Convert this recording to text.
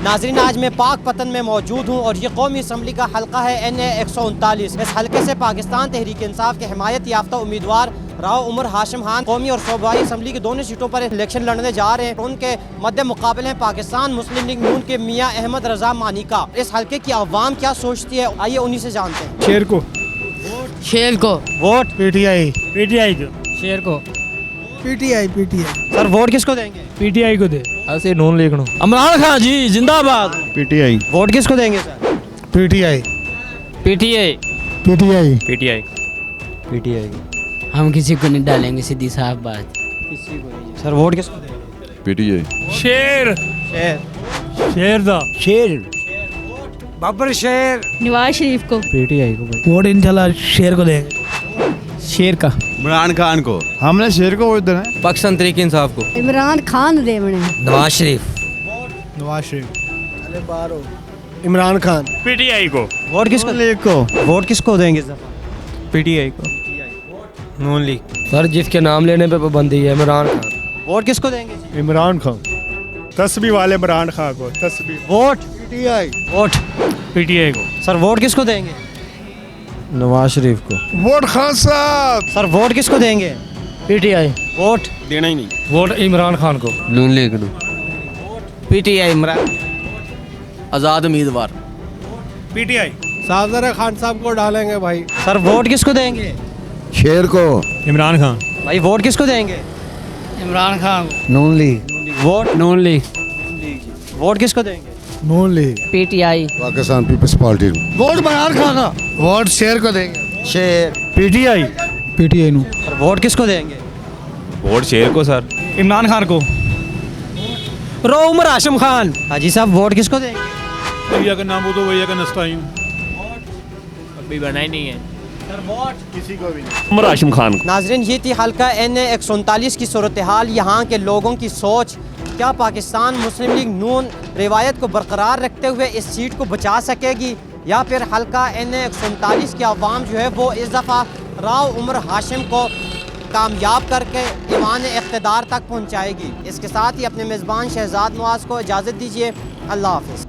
नाज़रीन, आज मैं पाक पतन में मौजूद हूँ और ये कौमी असम्बली का हल्का है NA 139। इस हल्के से पाकिस्तान तहरीक इंसाफ के हिमायत याफ्ता उम्मीदवार राव उमर हाशिम खान कौमी और सूबाई असम्बली की दोनों सीटों पर इलेक्शन लड़ने जा रहे हैं। उनके मद्दे मुकाबले हैं पाकिस्तान मुस्लिम लीग नून के मियाँ अहमद रजा मानी का। इस हल्के की आवाम क्या सोचती है, आइए उन्हीं से जानते हैं। शेर को वोट पीटीआई को शेर को पीटीआई सर वोट किसको देंगे? पीटीआई को दे ऐसे नून लीग इमरान खान जी जिंदाबाद। पीटीआई वोट किसको देंगे सर? पीटीआई हम किसी को नहीं डालेंगे, सीधी साफ बात। सर वोट किसको देंगे? पीटीआई शेर बाबर शेर नवाज शरीफ को। पीटीआई को वोट इंशाल्लाह शेर को देंगे। शेर का इमरान खान को। हमने शेर को वोट देना है। पाकिस्तान तहरीक इंसाफ को। इमरान खान देवने। नवाज शरीफ। इमरान खान पीटीआई को। वोट किसको लीग को। वोट किसको देंगे इस दफा? पीटीआई को। नून लीग। सर जिसके नाम लेने पे पाबंदी है इमरान खान। वोट किसको देंगे जी? इमरान खान तस्बी वाले इमरान खान को तस्बी। वोट पीटीआई वोट पीटीआई को। सर वोट किसको देंगे? नवाज शरीफ को। वोट खान साहब। सर वोट किसको देंगे? पीटीआई। वोट देना ही नहीं। वोट इमरान खान को। नून लीग को। पीटीआई इमरान आज़ाद उम्मीदवार। पीटीआई साजरा खान साहब को डालेंगे भाई। सर वोट किसको देंगे? शेर को। इमरान खान। भाई वोट किसको देंगे? इमरान खान। नून लीग। वोट नून लीग। वोट किसको देंगे? नून लीग। पीटीआई। पाकिस्तान पीपल्स पार्टी। वोट इमरान खान का। वोट शेर को देंगे। शेर। पीटीआई नु। सर वोट किसको देंगे? वोट शेर को सर। इमरान खान को। रो उमर हाशिम खान। हाजी साहब वोट किसको देंगे? भैया का नाम तो भैया का नस्ताइन। अभी बना ही नहीं है। सर वोट किसी को भी नहीं। उमर हाशिम खान को। नाजरीन, ये थी हल्का NA 139 की सूरत हाल। यहाँ के लोगों की सोच, क्या पाकिस्तान मुस्लिम लीग नून रिवायत को बरकरार रखते हुए इस सीट को बचा सकेगी, या फिर हल्का NA 139 की आवाम जो है वो इस दफ़ा राव उमर हाशिम को कामयाब करके ईवान इक़्तिदार तक पहुँचाएगी। इसके साथ ही अपने मेज़बान शहजाद नवाज़ को इजाज़त दीजिए। अल्लाह हाफ़िज़।